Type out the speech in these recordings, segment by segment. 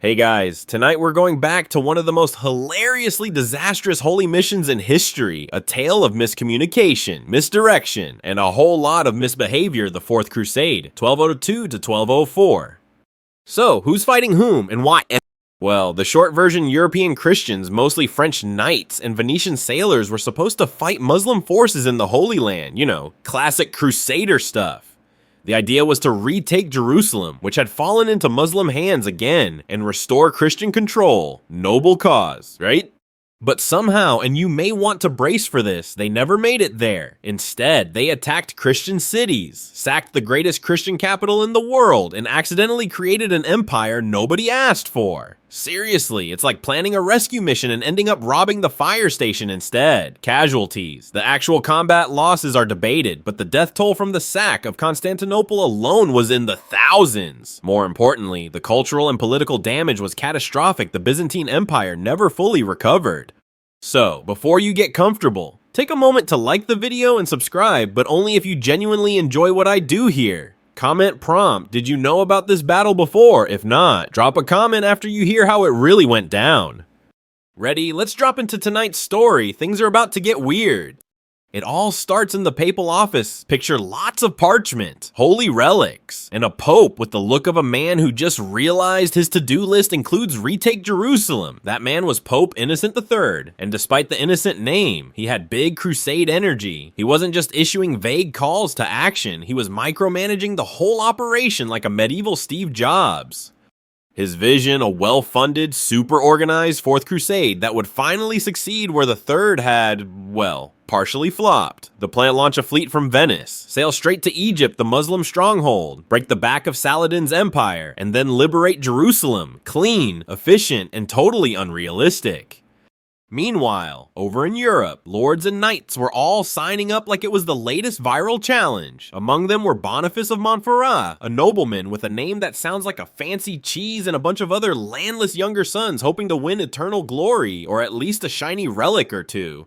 Hey guys, tonight we're going back to one of the most hilariously disastrous holy missions in history, a tale of miscommunication, misdirection, and a whole lot of misbehavior, the Fourth Crusade, 1202 to 1204. So, who's fighting whom and why? Well, the short version, European Christians, mostly French knights and Venetian sailors, were supposed to fight Muslim forces in the Holy Land, classic Crusader stuff. The idea was to retake Jerusalem, which had fallen into Muslim hands again, and restore Christian control. Noble cause, right? But somehow, and you may want to brace for this, they never made it there. Instead, they attacked Christian cities, sacked the greatest Christian capital in the world, and accidentally created an empire nobody asked for. Seriously, it's like planning a rescue mission and ending up robbing the fire station instead. Casualties. The actual combat losses are debated, but the death toll from the sack of Constantinople alone was in the thousands. More importantly, the cultural and political damage was catastrophic. The Byzantine Empire never fully recovered. So, before you get comfortable, take a moment to like the video and subscribe, but only if you genuinely enjoy what I do here. Comment prompt, did you know about this battle before? If not, drop a comment after you hear how it really went down. Ready? Let's drop into tonight's story. Things are about to get weird. It all starts in the papal office. Picture lots of parchment, holy relics, and a pope with the look of a man who just realized his to-do list includes retake Jerusalem. That man was Pope Innocent III, and despite the innocent name, he had big crusade energy. He wasn't just issuing vague calls to action, he was micromanaging the whole operation like a medieval Steve Jobs. His vision, a well-funded, super-organized Fourth Crusade that would finally succeed where the Third had, well, partially flopped. The plan: launch a fleet from Venice, sail straight to Egypt, the Muslim stronghold, break the back of Saladin's empire, and then liberate Jerusalem. Clean, efficient, and totally unrealistic. Meanwhile, over in Europe, lords and knights were all signing up like it was the latest viral challenge. Among them were Boniface of Montferrat, a nobleman with a name that sounds like a fancy cheese, and a bunch of other landless younger sons hoping to win eternal glory, or at least a shiny relic or two.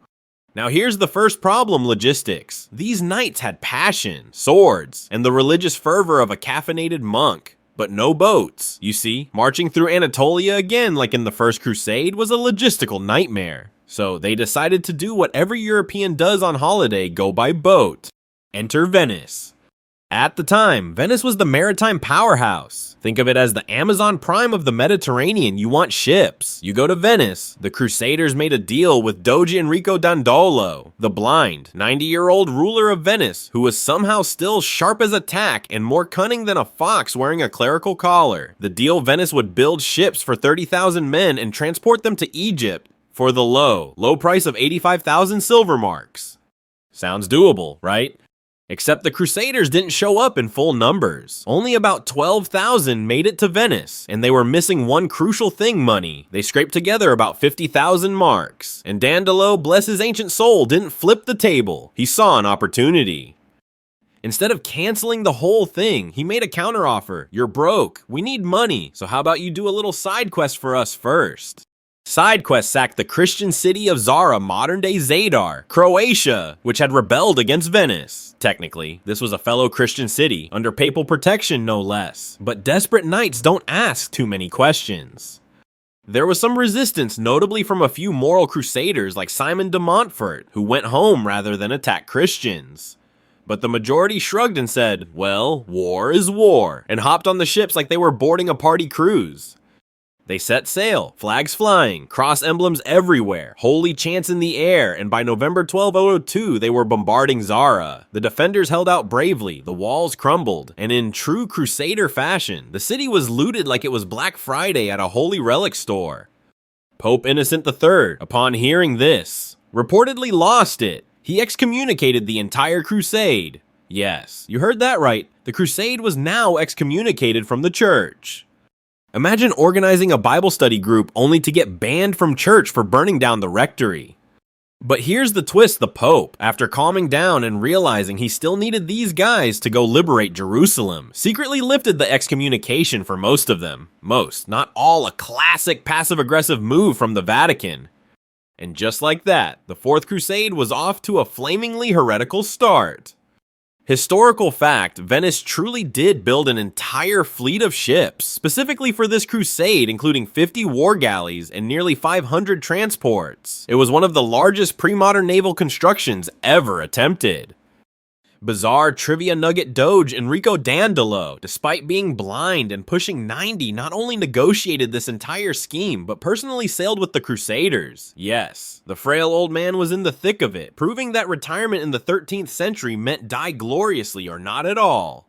Now here's the first problem: logistics. These knights had passion, swords, and the religious fervor of a caffeinated monk. But no boats. You see, marching through Anatolia again like in the First Crusade was a logistical nightmare. So they decided to do what every European does on holiday: go by boat. Enter Venice. At the time, Venice was the maritime powerhouse. Think of it as the Amazon Prime of the Mediterranean. You want ships, you go to Venice. The Crusaders made a deal with Doge Enrico Dandolo, the blind, 90-year-old ruler of Venice, who was somehow still sharp as a tack and more cunning than a fox wearing a clerical collar. The deal: Venice would build ships for 30,000 men and transport them to Egypt for the low price of 85,000 silver marks. Sounds doable, right? Except the Crusaders didn't show up in full numbers. Only about 12,000 made it to Venice, and they were missing one crucial thing: money. They scraped together about 50,000 marks, and Dandolo, bless his ancient soul, didn't flip the table. He saw an opportunity. Instead of canceling the whole thing, he made a counteroffer. You're broke, we need money, so how about you do a little side quest for us first? Side quest sacked the Christian city of Zara, modern-day Zadar, Croatia, which had rebelled against Venice. Technically, this was a fellow Christian city, under papal protection no less. But desperate knights don't ask too many questions. There was some resistance, notably from a few moral crusaders like Simon de Montfort, who went home rather than attack Christians. But the majority shrugged and said, well, war is war, and hopped on the ships like they were boarding a party cruise. They set sail, flags flying, cross emblems everywhere, holy chants in the air, and by November 1202, they were bombarding Zara. The defenders held out bravely, the walls crumbled, and in true Crusader fashion, the city was looted like it was Black Friday at a holy relic store. Pope Innocent III, upon hearing this, reportedly lost it. He excommunicated the entire crusade. Yes, you heard that right. The crusade was now excommunicated from the church. Imagine organizing a Bible study group only to get banned from church for burning down the rectory. But here's the twist: the Pope, after calming down and realizing he still needed these guys to go liberate Jerusalem, secretly lifted the excommunication for most of them. Most, not all, a classic passive-aggressive move from the Vatican. And just like that, the Fourth Crusade was off to a flamingly heretical start. Historical fact, Venice truly did build an entire fleet of ships, specifically for this crusade, including 50 war galleys and nearly 500 transports. It was one of the largest pre-modern naval constructions ever attempted. Bizarre trivia nugget doge Enrico Dandolo, despite being blind and pushing 90, not only negotiated this entire scheme, but personally sailed with the Crusaders. Yes, the frail old man was in the thick of it, proving that retirement in the 13th century meant die gloriously or not at all.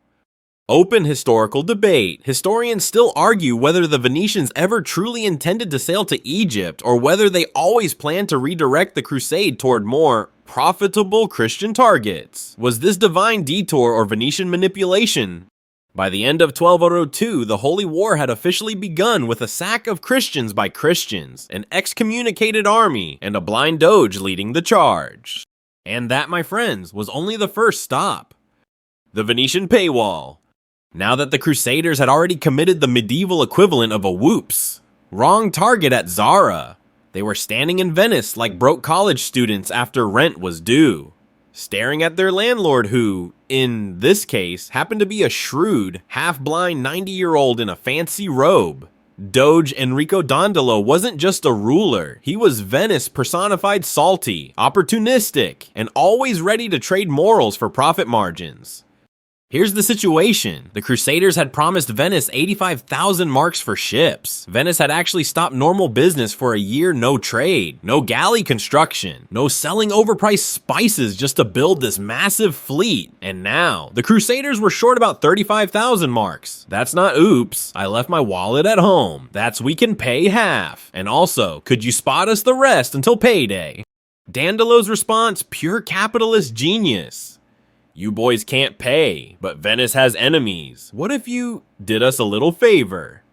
Open historical debate. Historians still argue whether the Venetians ever truly intended to sail to Egypt, or whether they always planned to redirect the crusade toward more profitable Christian targets. Was this divine detour or Venetian manipulation? By the end of 1202, the Holy War had officially begun with a sack of Christians by Christians, an excommunicated army, and a blind doge leading the charge. And that, my friends, was only the first stop. The Venetian paywall. Now that the Crusaders had already committed the medieval equivalent of a whoops. Wrong target at Zara. They were standing in Venice like broke college students after rent was due, staring at their landlord who, in this case, happened to be a shrewd, half-blind 90-year-old in a fancy robe. Doge Enrico Dandolo wasn't just a ruler, he was Venice personified salty, opportunistic, and always ready to trade morals for profit margins. Here's the situation. The Crusaders had promised Venice 85,000 marks for ships. Venice had actually stopped normal business for a year, no trade, no galley construction, no selling overpriced spices just to build this massive fleet. And now, the Crusaders were short about 35,000 marks. That's not oops, I left my wallet at home. That's we can pay half. And also, could you spot us the rest until payday? Dandolo's response, pure capitalist genius. You boys can't pay, but Venice has enemies. What if you did us a little favor?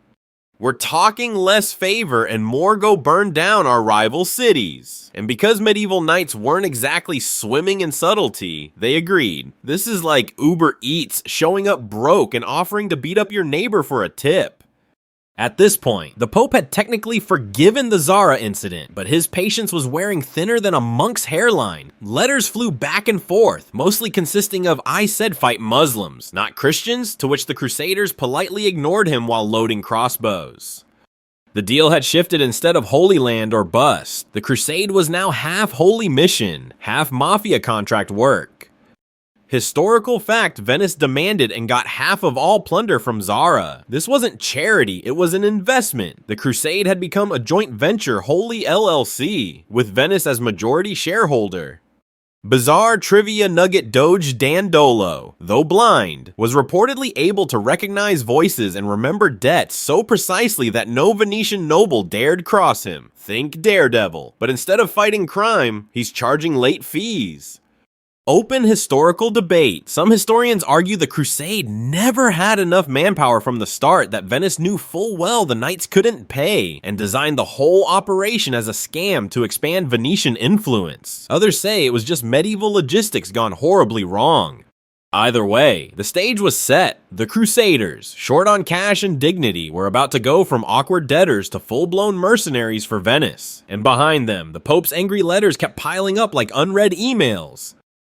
We're talking less favor and more go burn down our rival cities. And because medieval knights weren't exactly swimming in subtlety, they agreed. This is like Uber Eats showing up broke and offering to beat up your neighbor for a tip. At this point, the Pope had technically forgiven the Zara incident, but his patience was wearing thinner than a monk's hairline. Letters flew back and forth, mostly consisting of "I said fight Muslims, not Christians," to which the Crusaders politely ignored him while loading crossbows. The deal had shifted. Instead of Holy Land or bust, the crusade was now half holy mission, half mafia contract work. Historical fact, Venice demanded and got half of all plunder from Zara. This wasn't charity, it was an investment. The crusade had become a joint venture wholly LLC, with Venice as majority shareholder. Bizarre trivia nugget doge Dandolo, though blind, was reportedly able to recognize voices and remember debts so precisely that no Venetian noble dared cross him. Think Daredevil. But instead of fighting crime, he's charging late fees. Open historical debate. Some historians argue the crusade never had enough manpower from the start, that Venice knew full well the knights couldn't pay, and designed the whole operation as a scam to expand Venetian influence. Others say it was just medieval logistics gone horribly wrong. Either way, the stage was set. The Crusaders, short on cash and dignity, were about to go from awkward debtors to full-blown mercenaries for Venice. And behind them, the Pope's angry letters kept piling up like unread emails.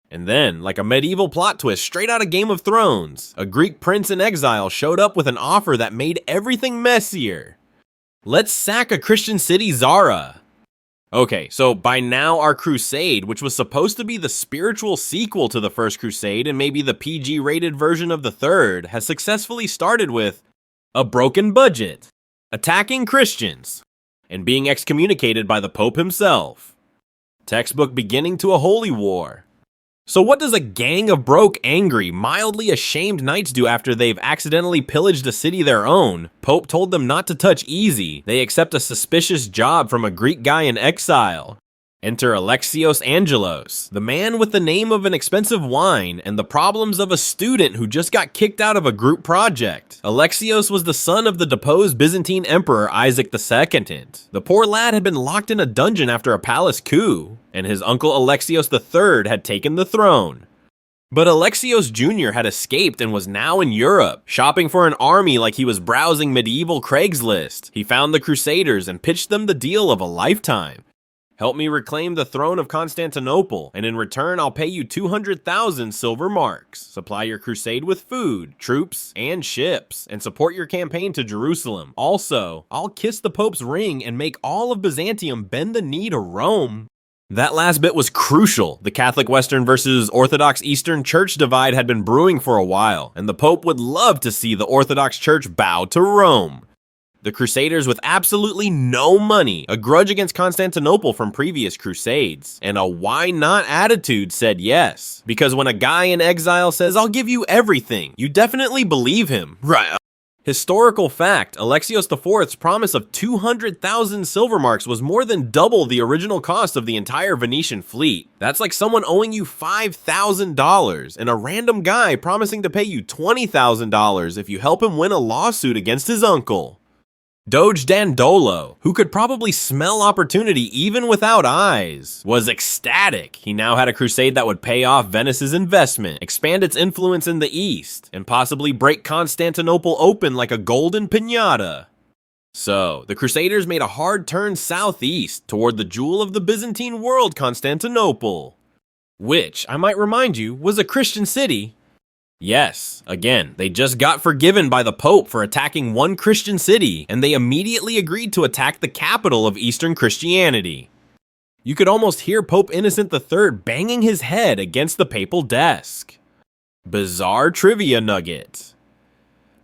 And then, like a medieval plot twist straight out of Game of Thrones, a Greek prince in exile showed up with an offer that made everything messier. Let's sack a Christian city, Zara. Okay, so by now our crusade, which was supposed to be the spiritual sequel to the First Crusade and maybe the PG-rated version of the third, has successfully started with a broken budget, attacking Christians, and being excommunicated by the Pope himself. Textbook beginning to a holy war. So what does a gang of broke, angry, mildly ashamed knights do after they've accidentally pillaged a city their own? Pope told them not to touch easy. They accept a suspicious job from a Greek guy in exile. Enter Alexios Angelos, the man with the name of an expensive wine and the problems of a student who just got kicked out of a group project. Alexios was the son of the deposed Byzantine Emperor Isaac II. The poor lad had been locked in a dungeon after a palace coup, and his uncle Alexios III had taken the throne. But Alexios Jr. had escaped and was now in Europe, shopping for an army like he was browsing medieval Craigslist. He found the Crusaders and pitched them the deal of a lifetime. Help me reclaim the throne of Constantinople, and in return I'll pay you 200,000 silver marks. Supply your crusade with food, troops, and ships, and support your campaign to Jerusalem. Also, I'll kiss the Pope's ring and make all of Byzantium bend the knee to Rome. That last bit was crucial. The Catholic Western versus Orthodox Eastern Church divide had been brewing for a while, and the Pope would love to see the Orthodox Church bow to Rome. The Crusaders with absolutely no money, a grudge against Constantinople from previous crusades, and a why not attitude said yes. Because when a guy in exile says, "I'll give you everything," you definitely believe him, right? Historical fact, Alexios IV's promise of 200,000 silver marks was more than double the original cost of the entire Venetian fleet. That's like someone owing you $5,000 and a random guy promising to pay you $20,000 if you help him win a lawsuit against his uncle. Doge Dandolo, who could probably smell opportunity even without eyes, was ecstatic. He now had a crusade that would pay off Venice's investment, expand its influence in the east, and possibly break Constantinople open like a golden piñata. So, the Crusaders made a hard turn southeast toward the jewel of the Byzantine world, Constantinople, which, I might remind you, was a Christian city. Yes, again, they just got forgiven by the Pope for attacking one Christian city, and they immediately agreed to attack the capital of Eastern Christianity. You could almost hear Pope Innocent III banging his head against the papal desk. Bizarre trivia nugget.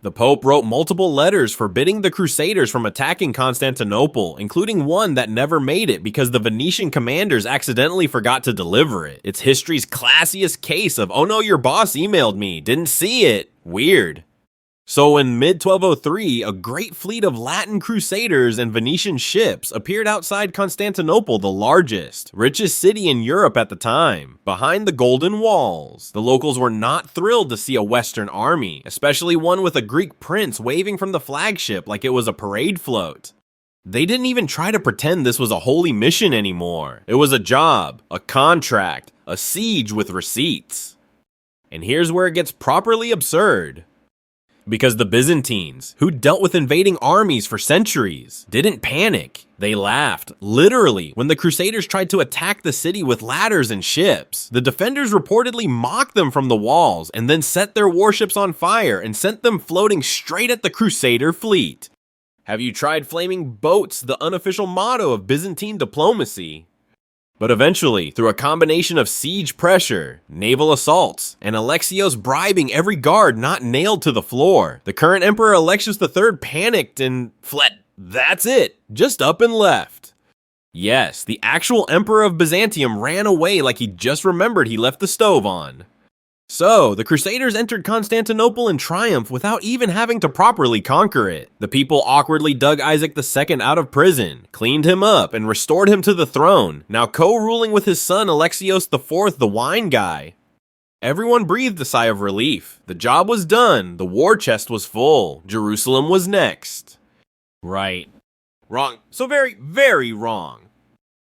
The Pope wrote multiple letters forbidding the Crusaders from attacking Constantinople, including one that never made it because the Venetian commanders accidentally forgot to deliver it. It's history's classiest case of, oh no, your boss emailed me, didn't see it, weird. So in mid-1203, a great fleet of Latin Crusaders and Venetian ships appeared outside Constantinople, the largest, richest city in Europe at the time, behind the Golden Walls. The locals were not thrilled to see a Western army, especially one with a Greek prince waving from the flagship like it was a parade float. They didn't even try to pretend this was a holy mission anymore. It was a job, a contract, a siege with receipts. And here's where it gets properly absurd. Because the Byzantines, who dealt with invading armies for centuries, didn't panic. They laughed, literally, when the Crusaders tried to attack the city with ladders and ships. The defenders reportedly mocked them from the walls and then set their warships on fire and sent them floating straight at the Crusader fleet. Have you tried flaming boats, the unofficial motto of Byzantine diplomacy? But eventually, through a combination of siege pressure, naval assaults, and Alexios bribing every guard not nailed to the floor, the current Emperor Alexios III panicked and fled. That's it, just up and left. Yes, the actual Emperor of Byzantium ran away like he just remembered he left the stove on. So, the Crusaders entered Constantinople in triumph without even having to properly conquer it. The people awkwardly dug Isaac II out of prison, cleaned him up, and restored him to the throne, now co-ruling with his son Alexios IV, the wine guy. Everyone breathed a sigh of relief. The job was done, the war chest was full, Jerusalem was next. Right. Wrong. So very, very wrong.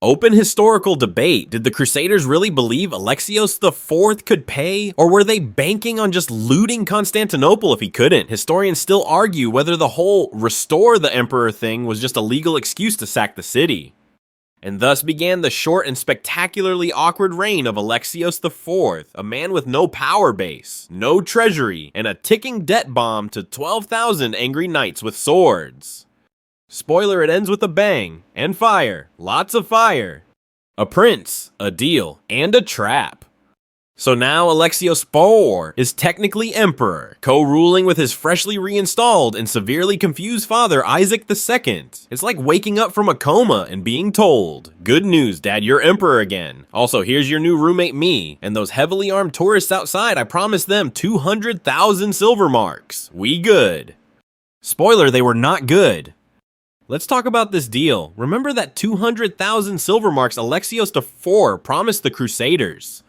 Open historical debate. Did the Crusaders really believe Alexios IV could pay? Or were they banking on just looting Constantinople if he couldn't? Historians still argue whether the whole restore the emperor thing was just a legal excuse to sack the city. And thus began the short and spectacularly awkward reign of Alexios IV, a man with no power base, no treasury, and a ticking debt bomb to 12,000 angry knights with swords. Spoiler, it ends with a bang, and fire, lots of fire. A prince, a deal, and a trap. So now Alexios IV is technically emperor, co-ruling with his freshly reinstalled and severely confused father Isaac II. It's like waking up from a coma and being told, good news, Dad, you're emperor again. Also, here's your new roommate me, and those heavily armed tourists outside, I promised them 200,000 silver marks. We good. Spoiler, they were not good. Let's talk about this deal. Remember that 200,000 silver marks Alexios IV promised the Crusaders.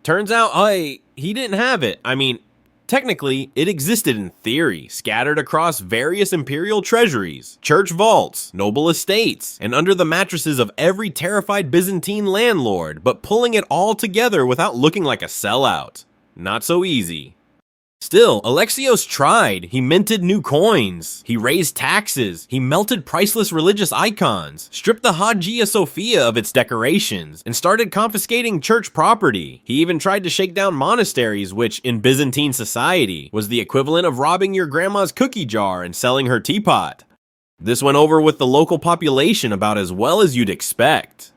Turns out, he didn't have it. I mean, technically, it existed in theory, scattered across various imperial treasuries, church vaults, noble estates, and under the mattresses of every terrified Byzantine landlord, but pulling it all together without looking like a sellout. Not so easy. Still, Alexios tried. He minted new coins. He raised taxes. He melted priceless religious icons, stripped the Hagia Sophia of its decorations, and started confiscating church property. He even tried to shake down monasteries, which, in Byzantine society, was the equivalent of robbing your grandma's cookie jar and selling her teapot. This went over with the local population about as well as you'd expect.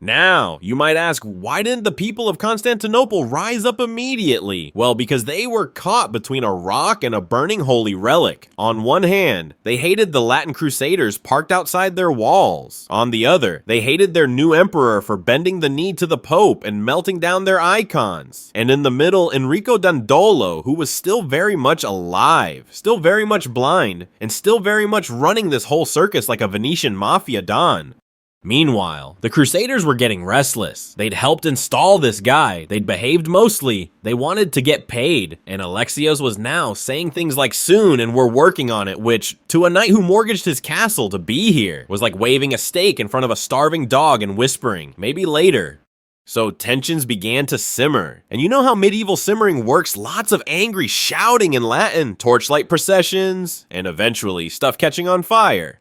Now, you might ask, why didn't the people of Constantinople rise up immediately? Well, because they were caught between a rock and a burning holy relic. On one hand, they hated the Latin Crusaders parked outside their walls. On the other, they hated their new emperor for bending the knee to the Pope and melting down their icons. And in the middle, Enrico Dandolo, who was still very much alive, still very much blind, and still very much running this whole circus like a Venetian mafia don. Meanwhile, the Crusaders were getting restless. They'd helped install this guy, they'd behaved mostly, they wanted to get paid, and Alexios was now saying things like soon and we're working on it, which, to a knight who mortgaged his castle to be here, was like waving a stake in front of a starving dog and whispering, maybe later. So tensions began to simmer, and you know how medieval simmering works, lots of angry shouting in Latin, torchlight processions, and eventually stuff catching on fire.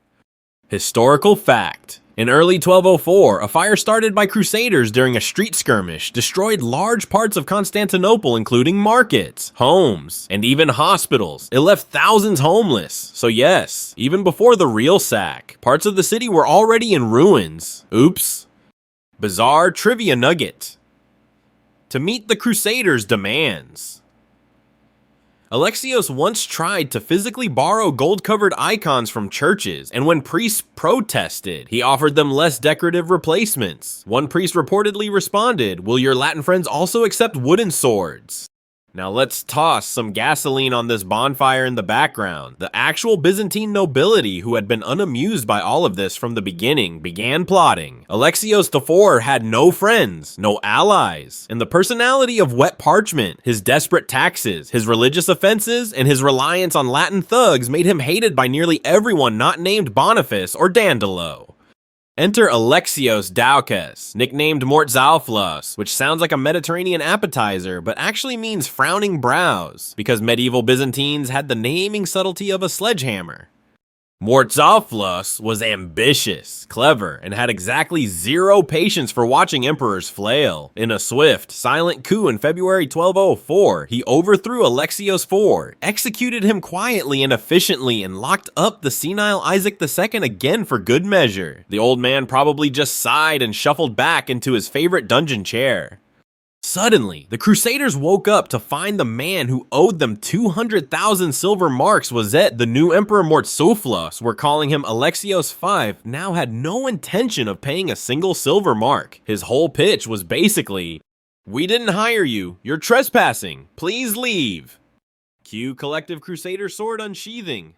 Historical fact. In early 1204, a fire started by Crusaders during a street skirmish destroyed large parts of Constantinople, including markets, homes, and even hospitals. It left thousands homeless. So yes, even before the real sack, parts of the city were already in ruins. Oops. Bizarre trivia nugget. To meet the Crusaders' demands. Alexios once tried to physically borrow gold-covered icons from churches, and when priests protested, he offered them less decorative replacements. One priest reportedly responded, "Will your Latin friends also accept wooden swords?" Now let's toss some gasoline on this bonfire in the background. The actual Byzantine nobility, who had been unamused by all of this from the beginning, began plotting. Alexios IV had no friends, no allies, and the personality of wet parchment, his desperate taxes, his religious offenses, and his reliance on Latin thugs made him hated by nearly everyone not named Boniface or Dandolo. Enter Alexios Doukas, nicknamed Mortzalflos, which sounds like a Mediterranean appetizer, but actually means frowning brows, because medieval Byzantines had the naming subtlety of a sledgehammer. Mortzalflos was ambitious, clever, and had exactly zero patience for watching emperors flail. In a swift, silent coup in February 1204, he overthrew Alexios IV, executed him quietly and efficiently, and locked up the senile Isaac II again for good measure. The old man probably just sighed and shuffled back into his favorite dungeon chair. Suddenly, the Crusaders woke up to find the man who owed them 200,000 silver marks was that the new Emperor Mortzalflos, were calling him Alexios V, now had no intention of paying a single silver mark. His whole pitch was basically, "We didn't hire you, you're trespassing, please leave." Cue collective Crusader sword unsheathing.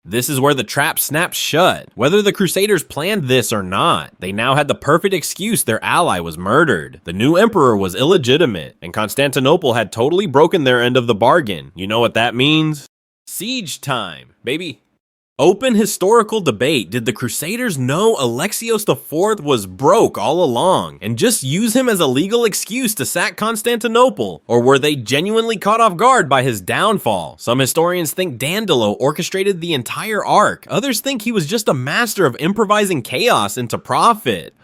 This is where the trap snaps shut. Whether the Crusaders planned this or not, they now had the perfect excuse their ally was murdered. The new emperor was illegitimate, and Constantinople had totally broken their end of the bargain. You know what that means? Siege time, baby. Open historical debate. Did the Crusaders know Alexios IV was broke all along and just use him as a legal excuse to sack Constantinople? Or were they genuinely caught off guard by his downfall? Some historians think Dandolo orchestrated the entire arc. Others think he was just a master of improvising chaos into profit.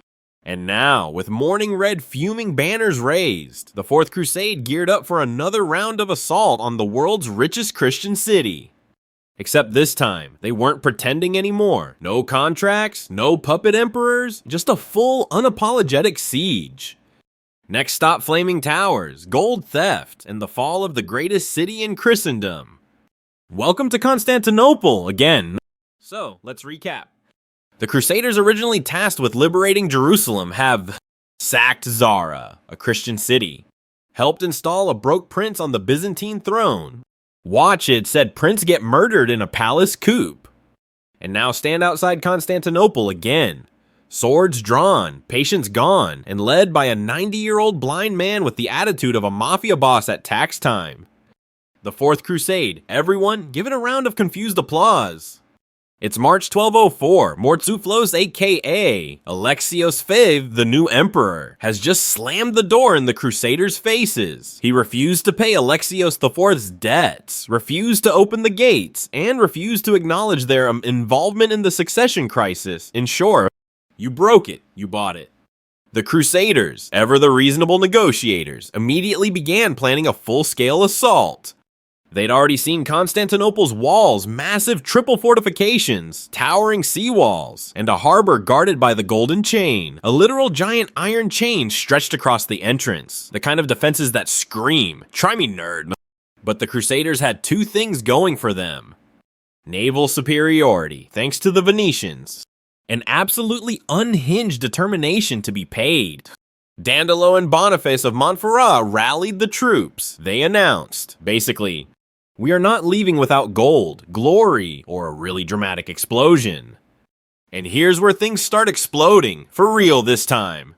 And now, with morning red fuming banners raised, the Fourth Crusade geared up for another round of assault on the world's richest Christian city. Except this time, they weren't pretending anymore. No contracts, no puppet emperors, just a full, unapologetic siege. Next stop, Flaming Towers, gold theft, and the fall of the greatest city in Christendom. Welcome to Constantinople, again. So, let's recap. The Crusaders, originally tasked with liberating Jerusalem, have sacked Zara, a Christian city, helped install a broke prince on the Byzantine throne, watch it said prince get murdered in a palace coup, and now stand outside Constantinople again. Swords drawn, patience gone, and led by a 90-year-old blind man with the attitude of a mafia boss at tax time. The Fourth Crusade. Everyone, give it a round of confused applause. It's March 1204. Mortzuflos, aka Alexios V, the new emperor, has just slammed the door in the Crusaders' faces. He refused to pay Alexios IV's debts, refused to open the gates, and refused to acknowledge their involvement in the succession crisis. In short, you broke it, you bought it. The Crusaders, ever the reasonable negotiators, immediately began planning a full-scale assault. They'd already seen Constantinople's walls, massive triple fortifications, towering seawalls, and a harbor guarded by the Golden Chain, a literal giant iron chain stretched across the entrance, the kind of defenses that scream, "Try me, nerd." But the Crusaders had two things going for them: naval superiority, thanks to the Venetians, an absolutely unhinged determination to be paid. Dandolo and Boniface of Montferrat rallied the troops. They announced, basically, "We are not leaving without gold, glory, or a really dramatic explosion." And here's where things start exploding, for real this time.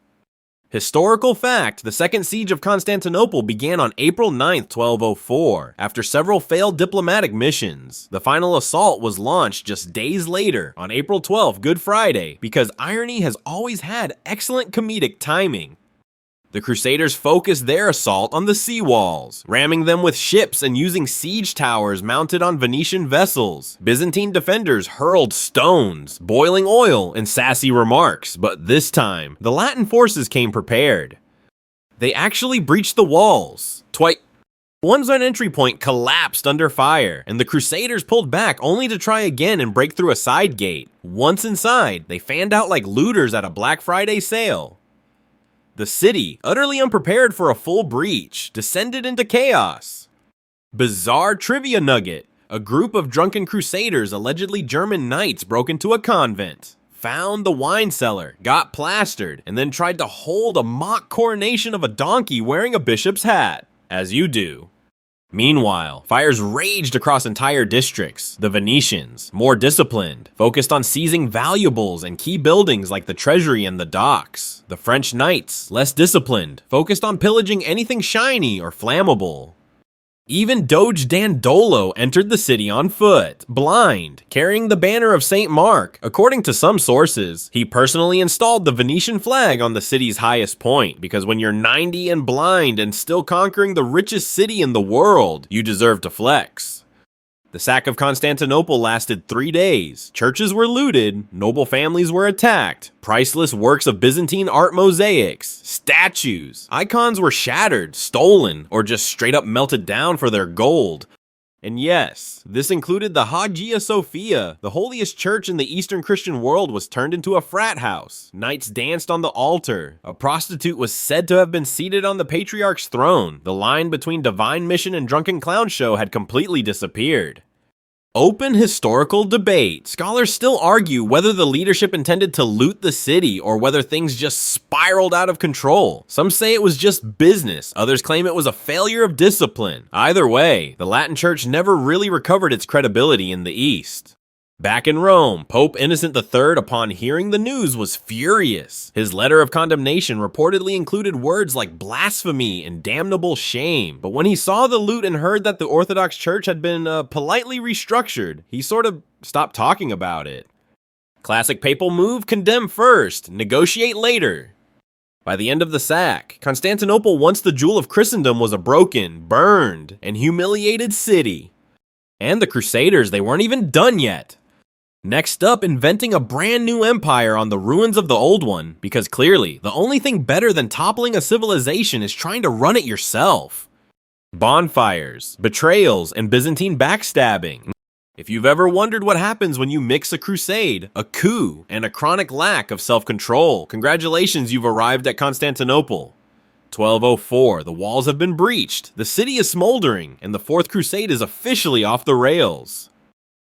Historical fact, the Second Siege of Constantinople began on April 9th, 1204, after several failed diplomatic missions. The final assault was launched just days later, on April 12th, Good Friday, because irony has always had excellent comedic timing. The Crusaders focused their assault on the sea walls, ramming them with ships and using siege towers mounted on Venetian vessels. Byzantine defenders hurled stones, boiling oil, and sassy remarks, but this time, the Latin forces came prepared. They actually breached the walls. One's entry point collapsed under fire, and the Crusaders pulled back only to try again and break through a side gate. Once inside, they fanned out like looters at a Black Friday sale. The city, utterly unprepared for a full breach, descended into chaos. Bizarre trivia nugget: a group of drunken crusaders, allegedly German knights, broke into a convent, found the wine cellar, got plastered, and then tried to hold a mock coronation of a donkey wearing a bishop's hat. As you do. Meanwhile, fires raged across entire districts. The Venetians, more disciplined, focused on seizing valuables and key buildings like the treasury and the docks. The French knights, less disciplined, focused on pillaging anything shiny or flammable. Even Doge Dandolo entered the city on foot, blind, carrying the banner of St. Mark. According to some sources, he personally installed the Venetian flag on the city's highest point, because when you're 90 and blind and still conquering the richest city in the world, you deserve to flex. The sack of Constantinople lasted 3 days. Churches were looted, noble families were attacked, priceless works of Byzantine art mosaics, statues, icons were shattered, stolen, or just straight up melted down for their gold. And yes, this included the Hagia Sophia. The holiest church in the Eastern Christian world was turned into a frat house. Knights danced on the altar. A prostitute was said to have been seated on the patriarch's throne. The line between divine mission and drunken clown show had completely disappeared. Open historical debate. Scholars still argue whether the leadership intended to loot the city or whether things just spiraled out of control. Some say it was just business, others claim it was a failure of discipline. Either way, the Latin Church never really recovered its credibility in the East. Back in Rome, Pope Innocent III, upon hearing the news, was furious. His letter of condemnation reportedly included words like blasphemy and damnable shame. But when he saw the loot and heard that the Orthodox Church had been politely restructured, he sort of stopped talking about it. Classic papal move: condemn first, negotiate later. By the end of the sack, Constantinople, once the jewel of Christendom, was a broken, burned, and humiliated city. And the Crusaders, they weren't even done yet. Next up, inventing a brand new empire on the ruins of the old one, because clearly, the only thing better than toppling a civilization is trying to run it yourself. Bonfires, betrayals, and Byzantine backstabbing. If you've ever wondered what happens when you mix a crusade, a coup, and a chronic lack of self-control, congratulations, you've arrived at Constantinople. 1204, the walls have been breached, the city is smoldering, and the Fourth Crusade is officially off the rails.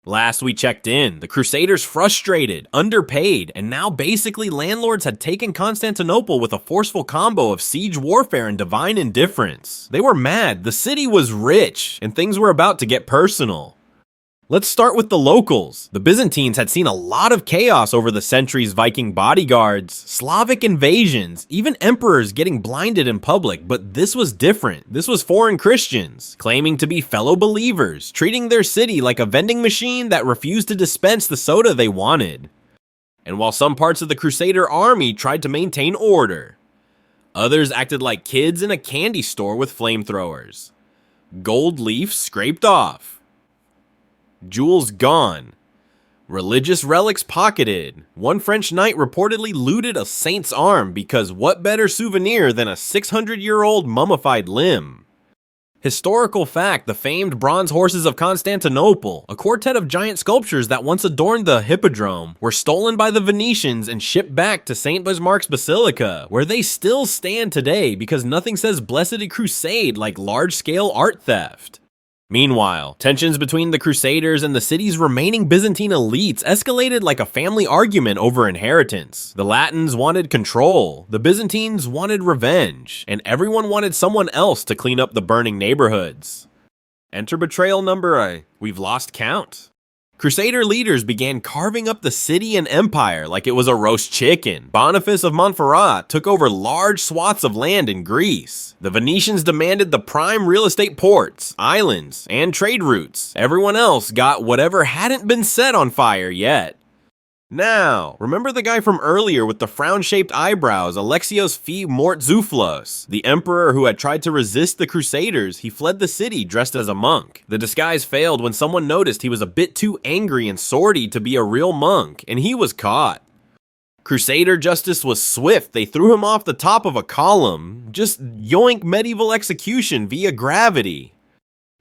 Last we checked in, the Crusaders frustrated, underpaid, and now basically landlords had taken Constantinople with a forceful combo of siege warfare and divine indifference. They were mad, the city was rich, and things were about to get personal. Let's start with the locals. The Byzantines had seen a lot of chaos over the centuries: Viking bodyguards, Slavic invasions, even emperors getting blinded in public, but this was different. This was foreign Christians, claiming to be fellow believers, treating their city like a vending machine that refused to dispense the soda they wanted. And while some parts of the Crusader army tried to maintain order, others acted like kids in a candy store with flamethrowers. Gold leaf scraped off. Jewels gone. Religious relics pocketed. One French knight reportedly looted a saint's arm because what better souvenir than a 600-year-old mummified limb? Historical fact: the famed bronze horses of Constantinople, a quartet of giant sculptures that once adorned the hippodrome, were stolen by the Venetians and shipped back to St. Bismarck's Basilica, where they still stand today because nothing says Blessed Crusade like large-scale art theft. Meanwhile, tensions between the Crusaders and the city's remaining Byzantine elites escalated like a family argument over inheritance. The Latins wanted control, the Byzantines wanted revenge, and everyone wanted someone else to clean up the burning neighborhoods. Enter betrayal number, we've lost count. Crusader leaders began carving up the city and empire like it was a roast chicken. Boniface of Montferrat took over large swaths of land in Greece. The Venetians demanded the prime real estate ports, islands, and trade routes. Everyone else got whatever hadn't been set on fire yet. Now, remember the guy from earlier with the frown-shaped eyebrows, Alexios V. Mortzouphlos, the emperor who had tried to resist the Crusaders? He fled the city dressed as a monk. The disguise failed when someone noticed he was a bit too angry and swordy to be a real monk, and he was caught. Crusader justice was swift. They threw him off the top of a column. Just yoink medieval execution via gravity.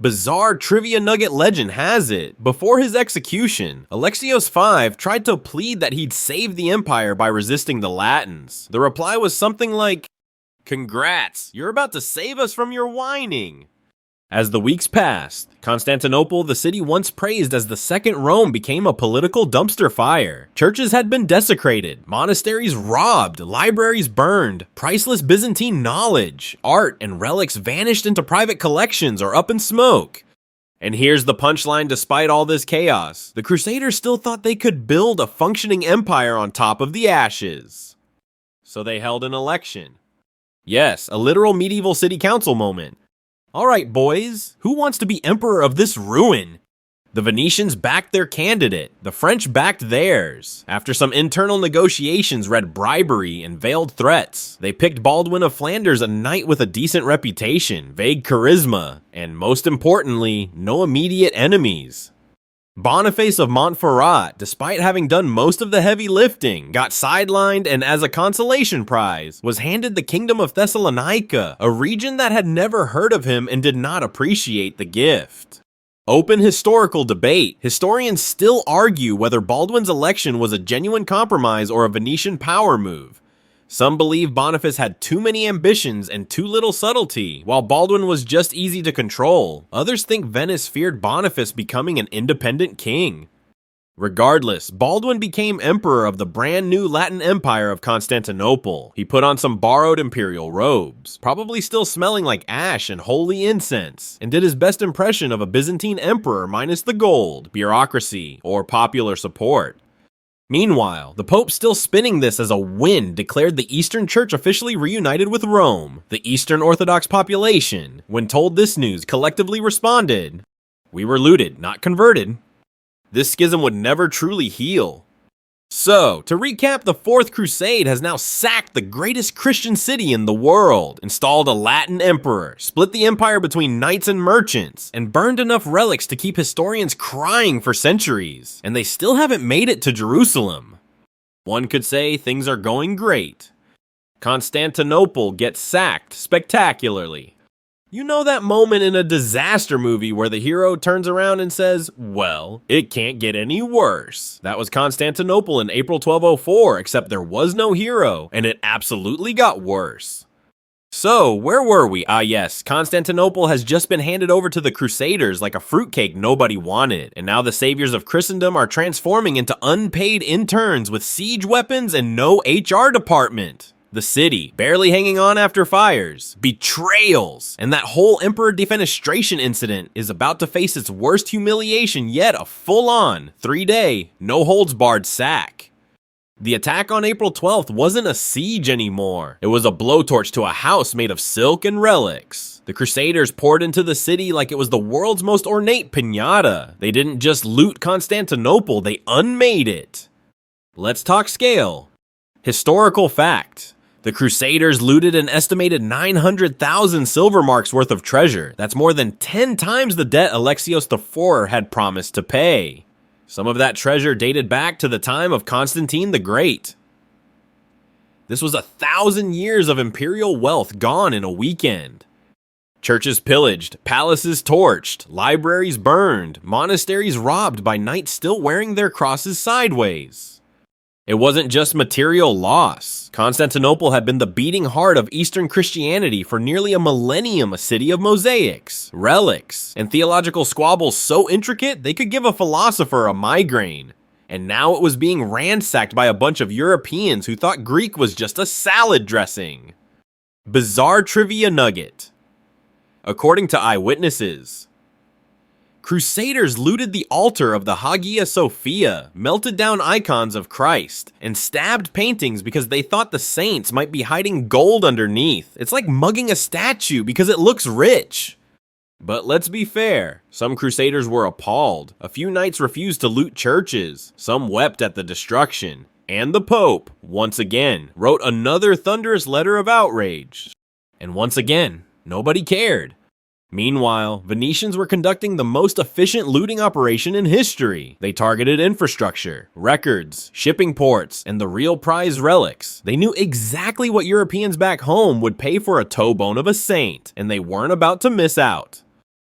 Bizarre trivia nugget legend has it, before his execution, Alexios V tried to plead that he'd saved the empire by resisting the Latins. The reply was something like, "Congrats, you're about to save us from your whining." As the weeks passed, Constantinople, the city once praised as the second Rome, became a political dumpster fire. Churches had been desecrated, monasteries robbed, libraries burned, priceless Byzantine knowledge, art, and relics vanished into private collections or up in smoke. And here's the punchline: despite all this chaos, the Crusaders still thought they could build a functioning empire on top of the ashes. So they held an election. Yes, a literal medieval city council moment. Alright boys, who wants to be emperor of this ruin? The Venetians backed their candidate, the French backed theirs. After some internal negotiations read bribery and veiled threats, they picked Baldwin of Flanders, a knight with a decent reputation, vague charisma, and most importantly, no immediate enemies. Boniface of Montferrat, despite having done most of the heavy lifting, got sidelined and as a consolation prize, was handed the Kingdom of Thessalonica, a region that had never heard of him and did not appreciate the gift. Open historical debate. Historians still argue whether Baldwin's election was a genuine compromise or a Venetian power move. Some believe Boniface had too many ambitions and too little subtlety, while Baldwin was just easy to control. Others think Venice feared Boniface becoming an independent king. Regardless, Baldwin became emperor of the brand new Latin Empire of Constantinople. He put on some borrowed imperial robes, probably still smelling like ash and holy incense, and did his best impression of a Byzantine emperor minus the gold, bureaucracy, or popular support. Meanwhile, the Pope, still spinning this as a win, declared the Eastern Church officially reunited with Rome. The Eastern Orthodox population, when told this news, collectively responded, "We were looted, not converted." This schism would never truly heal. So, to recap, the Fourth Crusade has now sacked the greatest Christian city in the world, installed a Latin emperor, split the empire between knights and merchants, and burned enough relics to keep historians crying for centuries. And they still haven't made it to Jerusalem. One could say things are going great. Constantinople gets sacked spectacularly. You know that moment in a disaster movie where the hero turns around and says, "Well, it can't get any worse." That was Constantinople in April 1204, except there was no hero, and it absolutely got worse. So, where were we? Ah yes, Constantinople has just been handed over to the Crusaders like a fruitcake nobody wanted, and now the saviors of Christendom are transforming into unpaid interns with siege weapons and no HR department. The city, barely hanging on after fires, betrayals, and that whole Emperor Defenestration incident is about to face its worst humiliation yet, a full-on, 3-day, no-holds-barred sack. The attack on April 12th wasn't a siege anymore. It was a blowtorch to a house made of silk and relics. The Crusaders poured into the city like it was the world's most ornate piñata. They didn't just loot Constantinople, they unmade it. Let's talk scale. Historical fact. The Crusaders looted an estimated 900,000 silver marks worth of treasure. That's more than 10 times the debt Alexios IV had promised to pay. Some of that treasure dated back to the time of Constantine the Great. This was 1,000 years of imperial wealth gone in a weekend. Churches pillaged, palaces torched, libraries burned, monasteries robbed by knights still wearing their crosses sideways. It wasn't just material loss. Constantinople had been the beating heart of Eastern Christianity for nearly a millennium, a city of mosaics, relics, and theological squabbles so intricate they could give a philosopher a migraine. And now it was being ransacked by a bunch of Europeans who thought Greek was just a salad dressing. Bizarre trivia nugget. According to eyewitnesses, Crusaders looted the altar of the Hagia Sophia, melted down icons of Christ, and stabbed paintings because they thought the saints might be hiding gold underneath. It's like mugging a statue because it looks rich. But let's be fair, some Crusaders were appalled. A few knights refused to loot churches, some wept at the destruction, and the Pope, once again, wrote another thunderous letter of outrage. And once again, nobody cared. Meanwhile, Venetians were conducting the most efficient looting operation in history. They targeted infrastructure, records, shipping ports, and the real prize relics. They knew exactly what Europeans back home would pay for a toe bone of a saint, and they weren't about to miss out.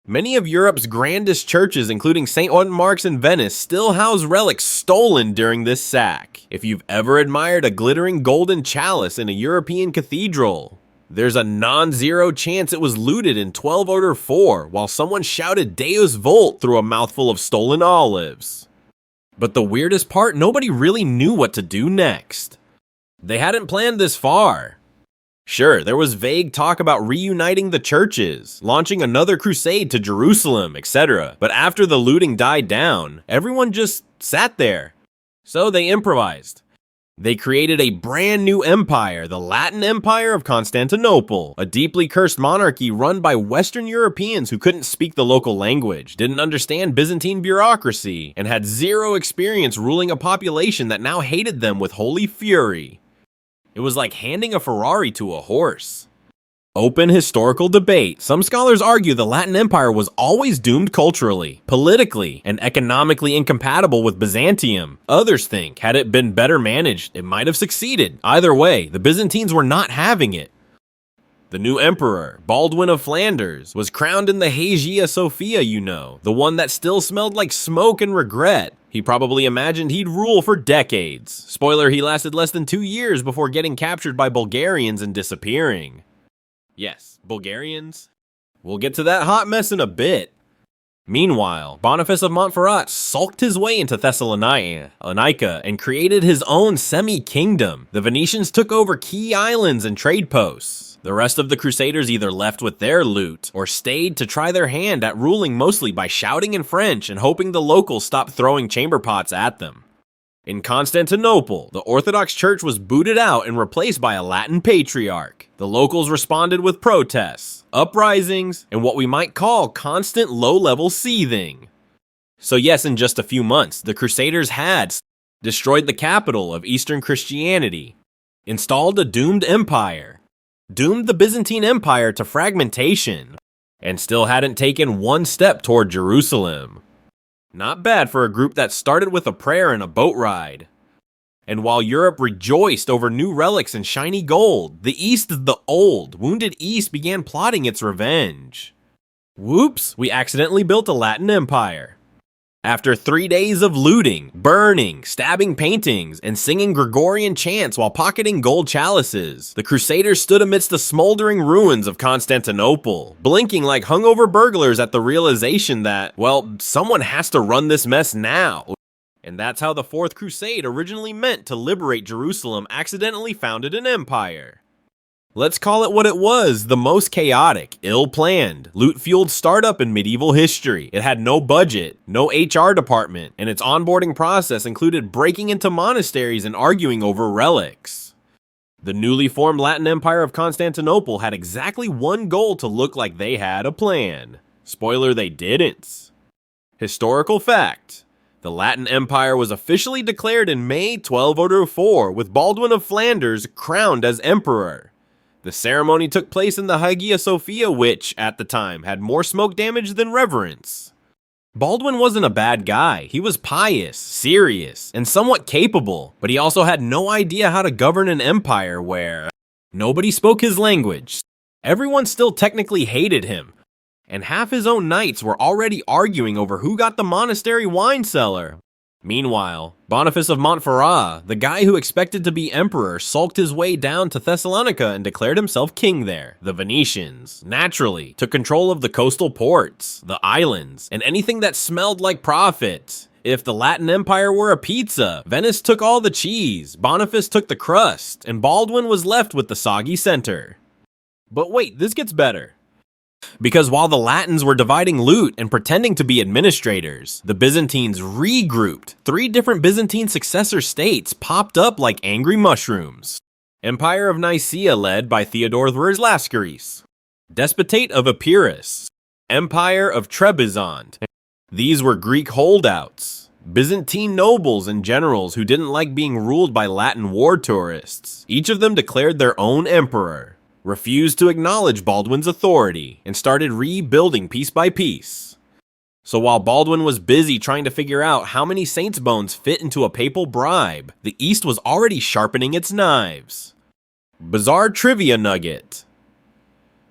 Many of Europe's grandest churches, including St. Mark's in Venice, still house relics stolen during this sack. If you've ever admired a glittering golden chalice in a European cathedral, there's a non-zero chance it was looted in 12 Order 4 while someone shouted Deus Vult through a mouthful of stolen olives. But the weirdest part, nobody really knew what to do next. They hadn't planned this far. Sure, there was vague talk about reuniting the churches, launching another crusade to Jerusalem, etc. But after the looting died down, everyone just sat there. So they improvised. They created a brand new empire, the Latin Empire of Constantinople, a deeply cursed monarchy run by Western Europeans who couldn't speak the local language, didn't understand Byzantine bureaucracy, and had zero experience ruling a population that now hated them with holy fury. It was like handing a Ferrari to a horse. Open historical debate. Some scholars argue the Latin Empire was always doomed culturally, politically, and economically incompatible with Byzantium. Others think, had it been better managed, it might have succeeded. Either way, the Byzantines were not having it. The new emperor, Baldwin of Flanders, was crowned in the Hagia Sophia, the one that still smelled like smoke and regret. He probably imagined he'd rule for decades. Spoiler, he lasted less than 2 years before getting captured by Bulgarians and disappearing. Yes, Bulgarians. We'll get to that hot mess in a bit. Meanwhile, Boniface of Montferrat sulked his way into Thessalonica and created his own semi-kingdom. The Venetians took over key islands and trade posts. The rest of the Crusaders either left with their loot or stayed to try their hand at ruling mostly by shouting in French and hoping the locals stopped throwing chamber pots at them. In Constantinople, the Orthodox Church was booted out and replaced by a Latin patriarch. The locals responded with protests, uprisings, and what we might call constant low-level seething. So yes, in just a few months, the Crusaders had destroyed the capital of Eastern Christianity, installed a doomed empire, doomed the Byzantine Empire to fragmentation, and still hadn't taken one step toward Jerusalem. Not bad for a group that started with a prayer and a boat ride. And while Europe rejoiced over new relics and shiny gold, the East, the old, wounded East began plotting its revenge. Whoops, we accidentally built a Latin empire. After 3 days of looting, burning, stabbing paintings, and singing Gregorian chants while pocketing gold chalices, the Crusaders stood amidst the smoldering ruins of Constantinople, blinking like hungover burglars at the realization that, well, someone has to run this mess now. And that's how the Fourth Crusade, originally meant to liberate Jerusalem, accidentally founded an empire. Let's call it what it was, the most chaotic, ill-planned, loot-fueled startup in medieval history. It had no budget, no HR department, and its onboarding process included breaking into monasteries and arguing over relics. The newly formed Latin Empire of Constantinople had exactly one goal: to look like they had a plan. Spoiler, they didn't. Historical fact: the Latin Empire was officially declared in May 1204, with Baldwin of Flanders crowned as emperor. The ceremony took place in the Hagia Sophia, which, at the time, had more smoke damage than reverence. Baldwin wasn't a bad guy. He was pious, serious, and somewhat capable, but he also had no idea how to govern an empire where nobody spoke his language. Everyone still technically hated him, and half his own knights were already arguing over who got the monastery wine cellar. Meanwhile, Boniface of Montferrat, the guy who expected to be emperor, sulked his way down to Thessalonica and declared himself king there. The Venetians, naturally, took control of the coastal ports, the islands, and anything that smelled like profit. If the Latin Empire were a pizza, Venice took all the cheese, Boniface took the crust, and Baldwin was left with the soggy center. But wait, this gets better. Because while the Latins were dividing loot and pretending to be administrators, the Byzantines regrouped. 3 different Byzantine successor states popped up like angry mushrooms. Empire of Nicaea, led by Theodore Lascaris. Despotate of Epirus. Empire of Trebizond. These were Greek holdouts. Byzantine nobles and generals who didn't like being ruled by Latin war tourists. Each of them declared their own emperor, refused to acknowledge Baldwin's authority, and started rebuilding piece by piece. So while Baldwin was busy trying to figure out how many saints' bones fit into a papal bribe, the East was already sharpening its knives. Bizarre trivia nugget: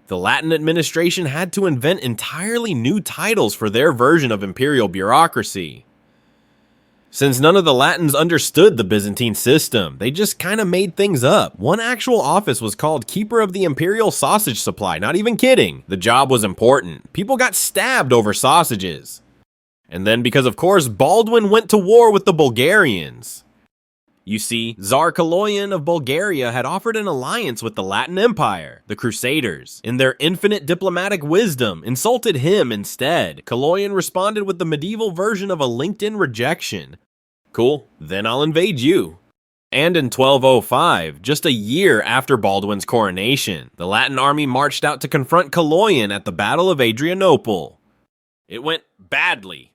the Latin administration had to invent entirely new titles for their version of imperial bureaucracy. Since none of the Latins understood the Byzantine system, they just kind of made things up. One actual office was called Keeper of the Imperial Sausage Supply, not even kidding. The job was important. People got stabbed over sausages. And then, because of course, Baldwin went to war with the Bulgarians. You see, Tsar Kaloyan of Bulgaria had offered an alliance with the Latin Empire. The Crusaders, in their infinite diplomatic wisdom, insulted him instead. Kaloyan responded with the medieval version of a LinkedIn rejection. Cool, then I'll invade you. And in 1205, just a year after Baldwin's coronation, the Latin army marched out to confront Kaloyan at the Battle of Adrianople. It went badly.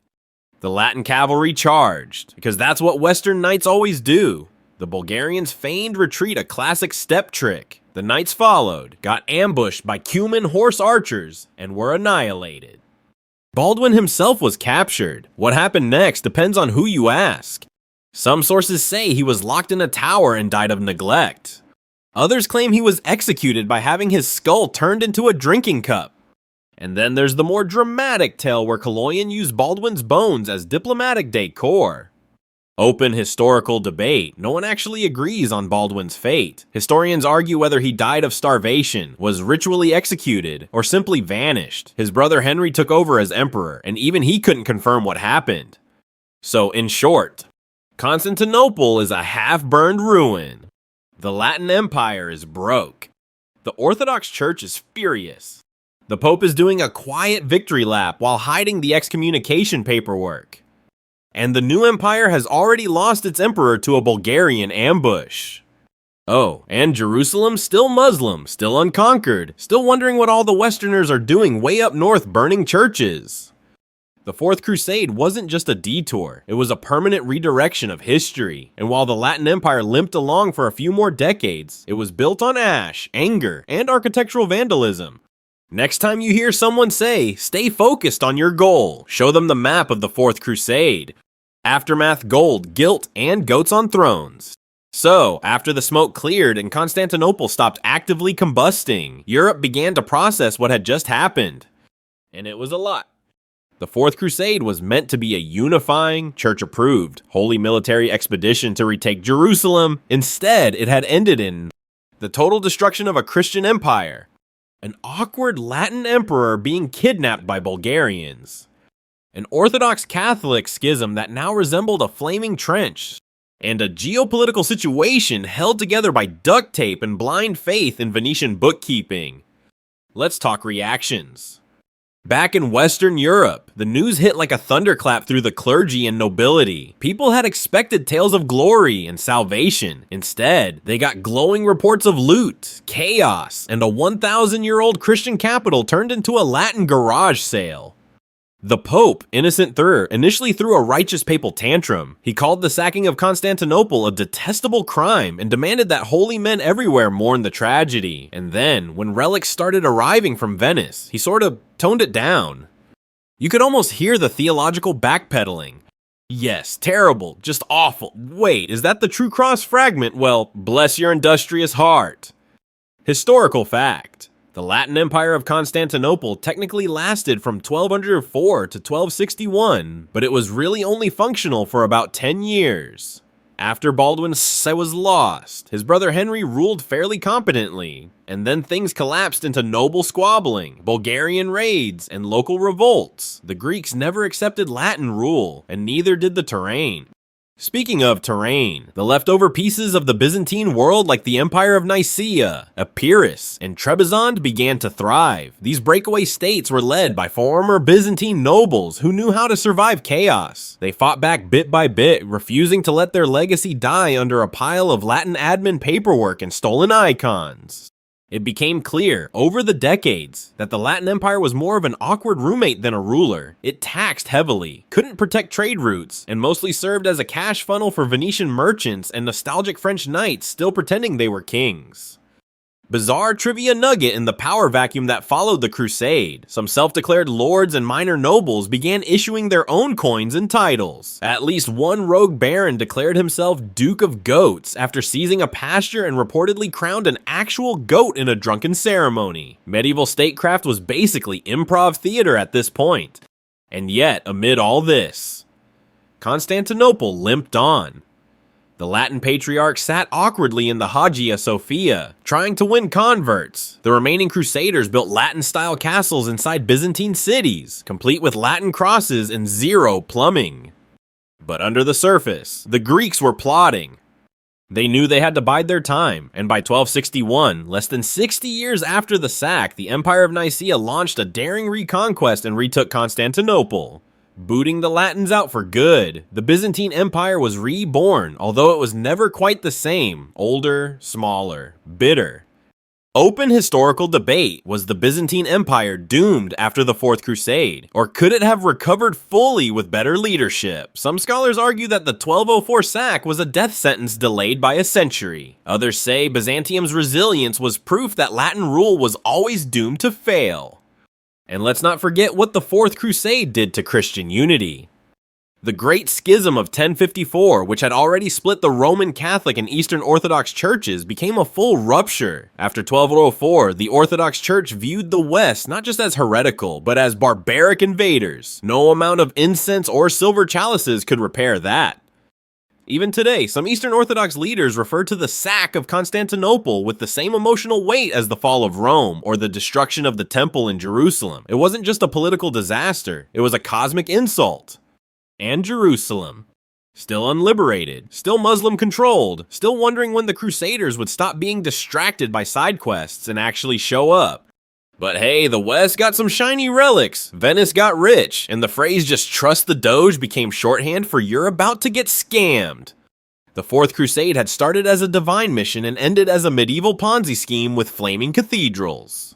The Latin cavalry charged, because that's what Western knights always do. The Bulgarians feigned retreat, a classic step trick. The knights followed, got ambushed by Cuman horse archers, and were annihilated. Baldwin himself was captured. What happened next depends on who you ask. Some sources say he was locked in a tower and died of neglect. Others claim he was executed by having his skull turned into a drinking cup. And then there's the more dramatic tale where Kaloyan used Baldwin's bones as diplomatic decor. Open historical debate. No one actually agrees on Baldwin's fate. Historians argue whether he died of starvation, was ritually executed, or simply vanished. His brother Henry took over as emperor, and even he couldn't confirm what happened. So in short, Constantinople is a half-burned ruin. The Latin Empire is broke. The Orthodox Church is furious. The Pope is doing a quiet victory lap while hiding the excommunication paperwork. And the new empire has already lost its emperor to a Bulgarian ambush. Oh, and Jerusalem still Muslim, still unconquered, still wondering what all the Westerners are doing way up north burning churches. The Fourth Crusade wasn't just a detour, it was a permanent redirection of history. And while the Latin Empire limped along for a few more decades, it was built on ash, anger, and architectural vandalism. Next time you hear someone say, stay focused on your goal, show them the map of the Fourth Crusade. Aftermath, gold, guilt, and goats on thrones. So, after the smoke cleared and Constantinople stopped actively combusting, Europe began to process what had just happened. And it was a lot. The Fourth Crusade was meant to be a unifying, church-approved, holy military expedition to retake Jerusalem. Instead, it had ended in the total destruction of a Christian empire. An awkward Latin emperor being kidnapped by Bulgarians, an Orthodox Catholic schism that now resembled a flaming trench, and a geopolitical situation held together by duct tape and blind faith in Venetian bookkeeping. Let's talk reactions. Back in Western Europe, the news hit like a thunderclap through the clergy and nobility. People had expected tales of glory and salvation. Instead, they got glowing reports of loot, chaos, and a 1,000-year-old Christian capital turned into a Latin garage sale. The Pope, Innocent III, initially threw a righteous papal tantrum. He called the sacking of Constantinople a detestable crime and demanded that holy men everywhere mourn the tragedy. And then, when relics started arriving from Venice, he sort of toned it down. You could almost hear the theological backpedaling. Yes, terrible, just awful. Wait, is that the true cross fragment? Well, bless your industrious heart. Historical fact. The Latin Empire of Constantinople technically lasted from 1204 to 1261, but it was really only functional for about 10 years. After Baldwin was lost, his brother Henry ruled fairly competently, and then things collapsed into noble squabbling, Bulgarian raids, and local revolts. The Greeks never accepted Latin rule, and neither did the terrain. Speaking of terrain, the leftover pieces of the Byzantine world like the Empire of Nicaea, Epirus, and Trebizond began to thrive. These breakaway states were led by former Byzantine nobles who knew how to survive chaos. They fought back bit by bit, refusing to let their legacy die under a pile of Latin admin paperwork and stolen icons. It became clear, over the decades, that the Latin Empire was more of an awkward roommate than a ruler. It taxed heavily, couldn't protect trade routes, and mostly served as a cash funnel for Venetian merchants and nostalgic French knights still pretending they were kings. Bizarre trivia nugget in the power vacuum that followed the Crusade. Some self-declared lords and minor nobles began issuing their own coins and titles. At least one rogue baron declared himself Duke of Goats after seizing a pasture and reportedly crowned an actual goat in a drunken ceremony. Medieval statecraft was basically improv theater at this point. And yet, amid all this, Constantinople limped on. The Latin patriarch sat awkwardly in the Hagia Sophia, trying to win converts. The remaining Crusaders built Latin-style castles inside Byzantine cities, complete with Latin crosses and zero plumbing. But under the surface, the Greeks were plotting. They knew they had to bide their time, and by 1261, less than 60 years after the sack, the Empire of Nicaea launched a daring reconquest and retook Constantinople. Booting the Latins out for good, the Byzantine Empire was reborn, although it was never quite the same. Older, smaller, bitter. Open historical debate: was the Byzantine Empire doomed after the Fourth Crusade? Or could it have recovered fully with better leadership? Some scholars argue that the 1204 sack was a death sentence delayed by a century. Others say Byzantium's resilience was proof that Latin rule was always doomed to fail. And let's not forget what the Fourth Crusade did to Christian unity. The Great Schism of 1054, which had already split the Roman Catholic and Eastern Orthodox churches, became a full rupture. After 1204, the Orthodox Church viewed the West not just as heretical, but as barbaric invaders. No amount of incense or silver chalices could repair that. Even today, some Eastern Orthodox leaders refer to the sack of Constantinople with the same emotional weight as the fall of Rome or the destruction of the temple in Jerusalem. It wasn't just a political disaster, it was a cosmic insult. And Jerusalem, still unliberated, still Muslim controlled, still wondering when the Crusaders would stop being distracted by side quests and actually show up. But hey, the West got some shiny relics, Venice got rich, and the phrase "just trust the Doge" became shorthand for "you're about to get scammed." The Fourth Crusade had started as a divine mission and ended as a medieval Ponzi scheme with flaming cathedrals.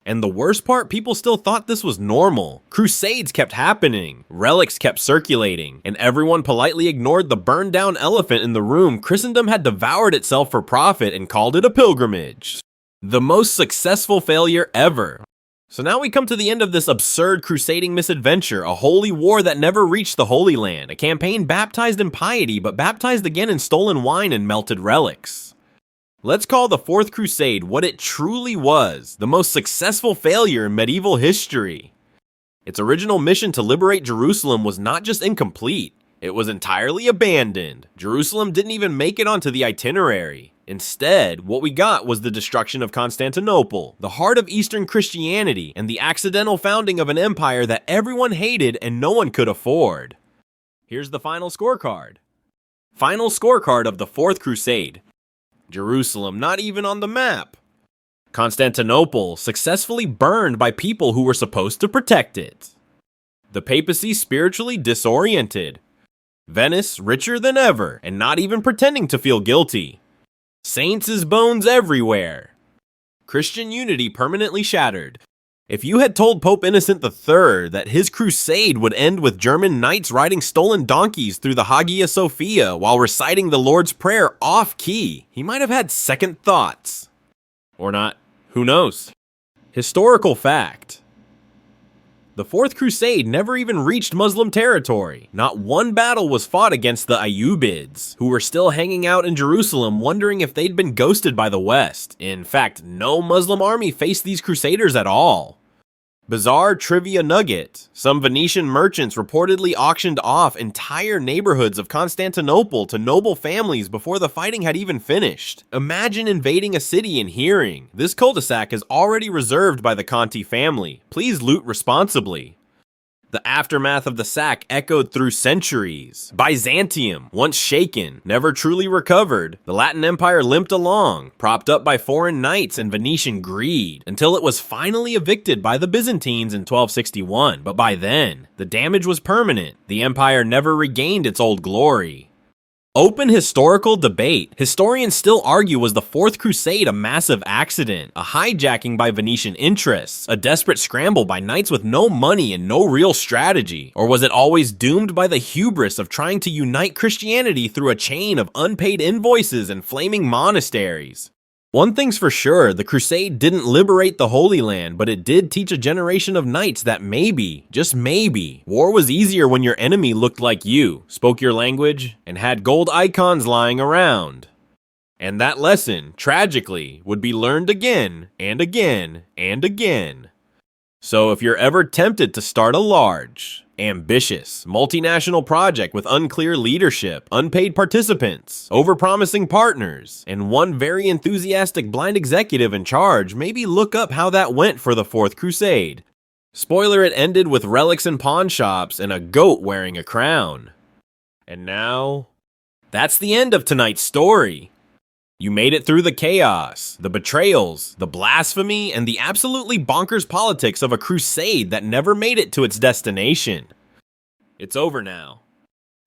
And the worst part, people still thought this was normal. Crusades kept happening, relics kept circulating, and everyone politely ignored the burned down elephant in the room. Christendom had devoured itself for profit and called it a pilgrimage. The most successful failure ever. So now we come to the end of this absurd crusading misadventure, a holy war that never reached the Holy Land, a campaign baptized in piety but baptized again in stolen wine and melted relics. Let's call the Fourth Crusade what it truly was, the most successful failure in medieval history. Its original mission to liberate Jerusalem was not just incomplete, it was entirely abandoned. Jerusalem didn't even make it onto the itinerary. Instead, what we got was the destruction of Constantinople, the heart of Eastern Christianity, and the accidental founding of an empire that everyone hated and no one could afford. Here's the final scorecard. Final scorecard of the Fourth Crusade. Jerusalem not even on the map. Constantinople successfully burned by people who were supposed to protect it. The papacy spiritually disoriented. Venice richer than ever and not even pretending to feel guilty. Saints' bones everywhere. Christian unity permanently shattered. If you had told Pope Innocent III that his crusade would end with German knights riding stolen donkeys through the Hagia Sophia while reciting the Lord's Prayer off-key, he might have had second thoughts. Or not, who knows? Historical fact. The Fourth Crusade never even reached Muslim territory. Not one battle was fought against the Ayyubids, who were still hanging out in Jerusalem wondering if they'd been ghosted by the West. In fact, no Muslim army faced these Crusaders at all. Bizarre trivia nugget. Some Venetian merchants reportedly auctioned off entire neighborhoods of Constantinople to noble families before the fighting had even finished. Imagine invading a city and hearing, "This cul-de-sac is already reserved by the Conti family. Please loot responsibly." The aftermath of the sack echoed through centuries. Byzantium, once shaken, never truly recovered. The Latin Empire limped along, propped up by foreign knights and Venetian greed, until it was finally evicted by the Byzantines in 1261. But by then, the damage was permanent. The empire never regained its old glory. Open historical debate. Historians still argue, was the Fourth Crusade a massive accident, a hijacking by Venetian interests, a desperate scramble by knights with no money and no real strategy? Or was it always doomed by the hubris of trying to unite Christianity through a chain of unpaid invoices and flaming monasteries? One thing's for sure, the Crusade didn't liberate the Holy Land, but it did teach a generation of knights that maybe, just maybe, war was easier when your enemy looked like you, spoke your language, and had gold icons lying around. And that lesson, tragically, would be learned again, and again, and again. So if you're ever tempted to start a large, ambitious, multinational project with unclear leadership, unpaid participants, overpromising partners, and one very enthusiastic blind executive in charge, maybe look up how that went for the Fourth Crusade. Spoiler, it ended with relics in pawn shops and a goat wearing a crown. And now, that's the end of tonight's story. You made it through the chaos, the betrayals, the blasphemy, and the absolutely bonkers politics of a crusade that never made it to its destination. It's over now.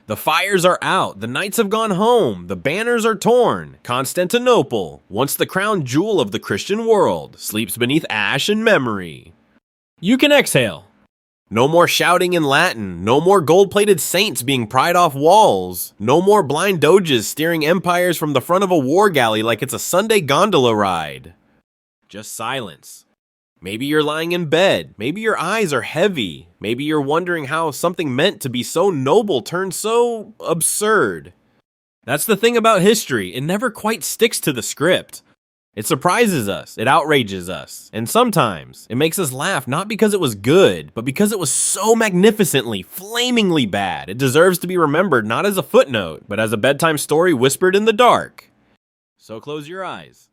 The fires are out, the knights have gone home, the banners are torn. Constantinople, once the crown jewel of the Christian world, sleeps beneath ash and memory. You can exhale. No more shouting in Latin, no more gold-plated saints being pried off walls, no more blind doges steering empires from the front of a war galley like it's a Sunday gondola ride. Just silence. Maybe you're lying in bed, maybe your eyes are heavy, maybe you're wondering how something meant to be so noble turned so absurd. That's the thing about history, it never quite sticks to the script. It surprises us, it outrages us, and sometimes it makes us laugh not because it was good, but because it was so magnificently, flamingly bad. It deserves to be remembered not as a footnote, but as a bedtime story whispered in the dark. So close your eyes.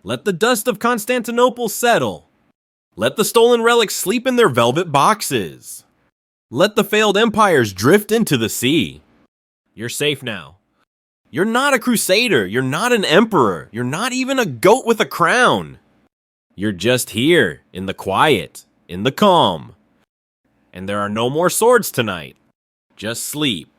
Let the dust of Constantinople settle. Let the stolen relics sleep in their velvet boxes. Let the failed empires drift into the sea. You're safe now. You're not a crusader, you're not an emperor, you're not even a goat with a crown. You're just here, in the quiet, in the calm. And there are no more swords tonight. Just sleep.